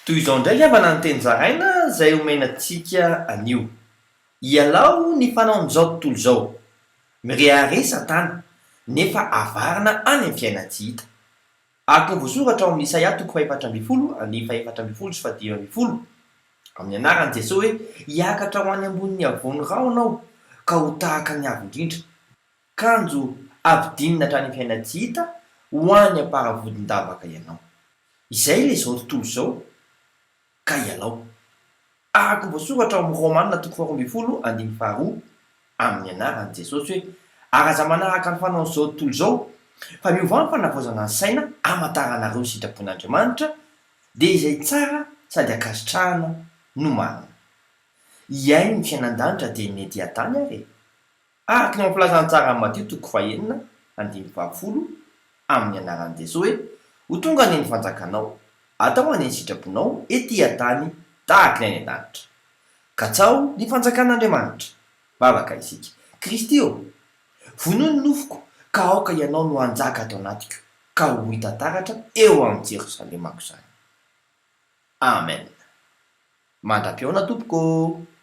Toy izao ndray avana ny teny zaraina izay omenantsika anio. IALAO ny fanaon'izao tontolo izao. Mirehare Satana nefa avarina any amin'ny fiainantsika hita. Araka ny voasoratra ao amin'ny Isaia 4:4-5:4 amin'ny anaran'i Jesosy hoe hiakatra ho any ambonin'ny avony rao anao ka ho tahaka ny avo indrindra. Kanjo ampidinina hatrany amin'ny fiainantsika hita ho any am-paravodin-davaka ianao. Izay ilay izao tontolo izao. Ka ialao. Araka ny voasoratra ao amin'ny Romanina 12:12 amin'ny anaran'i Jesosy hoe araza manaraka ny fanaon'izao tontolo izao fa miova ny fanavaozana ny saina amantaranareo ny sitrapon'Andriamanitra dia izay tsara sady akasitrahana no marina. Iaino ny fiainan-danitra dia ny ety an-tany ary. Araka ny mampilazana tsara amin'ny Matio 4:9-20 amin'ny anaran'i Jesosy hoe ho tonga any ny fanjakanao, atao any ny sitraponao ety an-tany tahaka ny any an-danitra. Ka tsao ny fanjakan'Andriamanitra. Vavaka isika. Kristy eo. Vonoa ny nofoko ka aoka ianao no hanjaka ato anatiko ka ho hita taratra eo amin'ny Jerosalemako izany. Amen. Mandra-pioana tompoko.